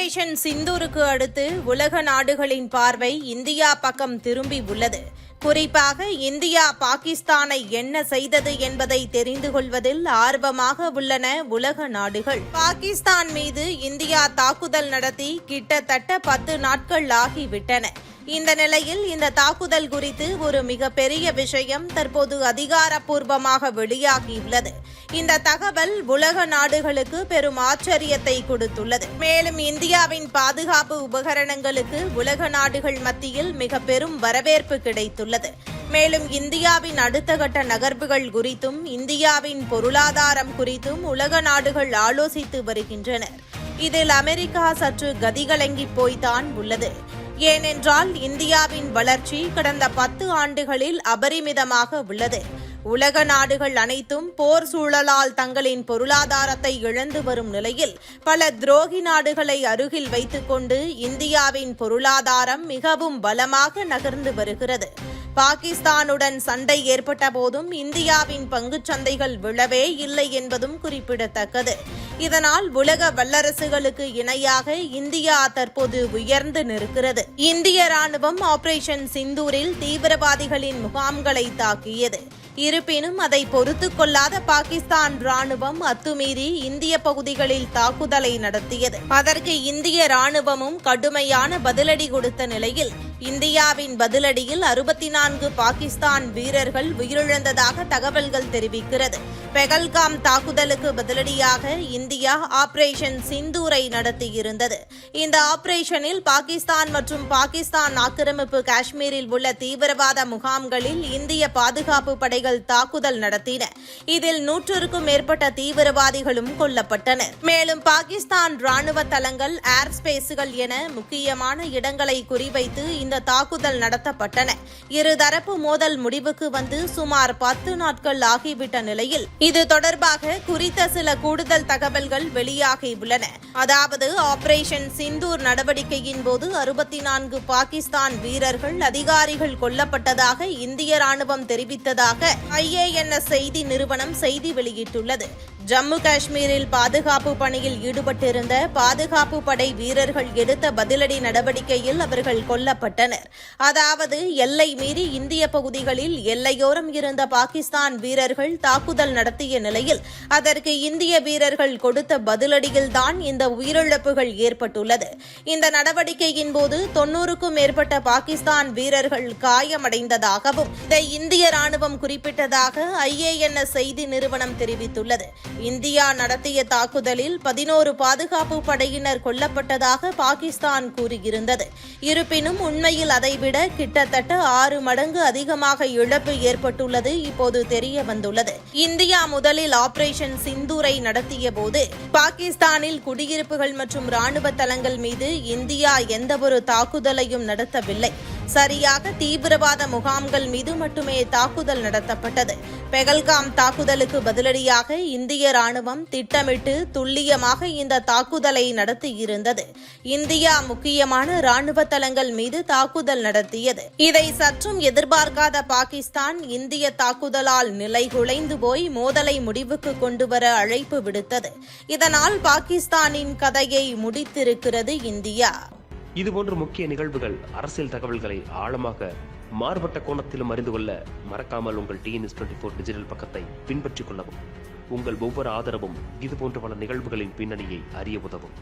Operation சிந்தூருக்கு அடுத்து உலக நாடுகளின் பார்வை இந்தியா பக்கம் திரும்பி உள்ளது. குறிப்பாக இந்தியா பாகிஸ்தானை என்ன செய்தது என்பதை தெரிந்து கொள்வதில் ஆர்வமாக உள்ளன உலக நாடுகள். பாகிஸ்தான் மீது இந்தியா தாக்குதல் நடத்தி கிட்டத்தட்ட 10 நாட்கள் ஆகிவிட்டன. இந்த நிலையில் இந்த தாக்குதல் குறித்து ஒரு மிகப்பெரிய விஷயம் தற்போது அதிகாரப்பூர்வமாக வெளியாகியுள்ளது. இந்த தகவல் உலக நாடுகளுக்கு பெரும் ஆச்சரியத்தை கொடுத்துள்ளது. மேலும் இந்தியாவின் பாதுகாப்பு உபகரணங்களுக்கு உலக நாடுகள் மத்தியில் மிக பெரும் வரவேற்பு கிடைத்துள்ளது. மேலும் இந்தியாவின் அடுத்த கட்ட நகர்வுகள் குறித்தும் இந்தியாவின் பொருளாதாரம் குறித்தும் உலக நாடுகள் ஆலோசித்து வருகின்றனர். இதில் அமெரிக்கா சற்று கதிகலங்கி போய்தான் உள்ளது. ஏனென்றால் இந்தியாவின் வளர்ச்சி கடந்த 10 ஆண்டுகளில் அபரிமிதமாக உள்ளது. உலக நாடுகள் அனைத்தும் போர் சூழலால் தங்களின் பொருளாதாரத்தை இழந்து வரும் நிலையில் பல துரோகி நாடுகளை அருகில் வைத்துக் கொண்டு இந்தியாவின் பொருளாதாரம் மிகவும் பலமாக நகர்ந்து வருகிறது. பாகிஸ்தானுடன் சண்டை ஏற்பட்ட போதும் இந்தியாவின் பங்குச் சந்தைகள் விழவே இல்லை என்பதும் குறிப்பிடத்தக்கது. இதனால் உலக வல்லரசுகளுக்கு இணையாக இந்தியா தற்போது உயர்ந்து நிற்கிறது. இந்திய ராணுவம் ஆபரேஷன் சிந்தூரில் தீவிரவாதிகளின் முகாம்களை தாக்கியது. இருப்பினும் அதை பொறுத்துக் கொள்ளாத பாகிஸ்தான் ராணுவம் அத்துமீறி இந்திய பகுதிகளில் தாக்குதலை நடத்தியது. அதற்கு இந்திய ராணுவமும் கடுமையான பதிலடி கொடுத்த நிலையில் இந்தியாவின் பதிலடியில் 64 பாகிஸ்தான் வீரர்கள் உயிரிழந்ததாக தகவல்கள் தெரிவிக்கிறது. பெகல்காம் தாக்குதலுக்கு பதிலடியாக இந்தியா ஆபரேஷன் சிந்தூரை நடத்தியிருந்தது. இந்த ஆபரேஷனில் பாகிஸ்தான் மற்றும் பாகிஸ்தான் ஆக்கிரமிப்பு காஷ்மீரில் உள்ள தீவிரவாத முகாம்களில் இந்திய பாதுகாப்பு படைகள் தாக்குதல் நடத்தின. இதில் 100க்கும் மேற்பட்ட தீவிரவாதிகளும் கொல்லப்பட்டனர். மேலும் பாகிஸ்தான் ராணுவ தளங்கள், ஏர் ஸ்பேஸ்கள் என முக்கியமான இடங்களை குறிவைத்து இந்த தாக்குதல் நடத்தப்பட்டன. இருதரப்பு மோதல் முடிவுக்கு வந்து சுமார் 10 நாட்கள் ஆகிவிட்ட நிலையில் இது தொடர்பாக குறித்த சில கூடுதல் தகவல்கள் வெளியாகியுள்ளன. அதாவது ஆபரேஷன் சிந்தூர் நடவடிக்கையின் போது 64 பாகிஸ்தான் வீரர்கள், அதிகாரிகள் கொல்லப்பட்டதாக இந்திய ராணுவம் தெரிவித்ததாக IANS செய்தி நிறுவனம் செய்தி வெளியிட்டுள்ளது. ஜம்மு காஷ்மீரில் பாதுகாப்பு பணியில் ஈடுபட்டிருந்த பாதுகாப்பு படை வீரர்கள் எடுத்த பதிலடி நடவடிக்கையில் அவர்கள் கொல்லப்பட்டனர். அதாவது எல்லை மீறி இந்திய பகுதிகளில் எல்லையோரம் இருந்த பாகிஸ்தான் வீரர்கள் தாக்குதல் நடத்திய நிலையில் அதற்கு இந்திய வீரர்கள் கொடுத்த பதிலடியில்தான் இந்த உயிரிழப்புகள் ஏற்பட்டுள்ளது. இந்த நடவடிக்கையின் போது 90க்கும் மேற்பட்ட பாகிஸ்தான் வீரர்கள் காயமடைந்ததாகவும் இதை இந்திய ராணுவம் குறிப்பிட்டதாக IANS செய்தி நிறுவனம் தெரிவித்துள்ளது. இந்தியா நடத்திய தாக்குதலில் 11 பாதுகாப்பு படையினர் கொல்லப்பட்டதாக பாகிஸ்தான் கூறியிருந்தது. இருப்பினும் உண்மையில் அதைவிட கிட்டத்தட்ட 6 மடங்கு அதிகமாக இழப்பு ஏற்பட்டுள்ளது இப்போது தெரிய வந்துள்ளது. இந்தியா முதலில் ஆபரேஷன் சிந்தூரை நடத்திய போது பாகிஸ்தானில் குடியிருப்புகள் மற்றும் ராணுவ தளங்கள் மீது இந்தியா எந்தவொரு தாக்குதலையும் நடத்தவில்லை. சரியாக தீவிரவாத முகாம்கள் மீது மட்டுமே தாக்குதல் நடத்தப்பட்டது. பெகல்காம் தாக்குதலுக்கு பதிலடியாக இந்திய ராணுவம் திட்டமிட்டு துல்லியமாக இந்த தாக்குதலை நடத்தியிருந்தது. இந்தியா முக்கியமான ராணுவ தளங்கள் மீது தாக்குதல் நடத்தியது. இதை சற்றும் எதிர்பார்க்காத பாகிஸ்தான் இந்திய தாக்குதலால் நிலைகுலைந்து போய் மோதலை முடிவுக்கு கொண்டுவர அழைப்பு விடுத்தது. இதனால் பாகிஸ்தானின் கதையை முடித்திருக்கிறது இந்தியா. இதுபோன்ற முக்கிய நிகழ்வுகள், அரசியல் தகவல்களை ஆழமாக மாறுபட்ட கோணத்திலும் அறிந்து கொள்ள மறக்காமல் உங்கள் TNS24 டிஜிட்டல் பக்கத்தை பின்பற்றிக் கொள்ளவும். உங்கள் ஒவ்வொரு ஆதரவும் இதுபோன்ற பல நிகழ்வுகளின் பின்னணியை அறிய உதவும்.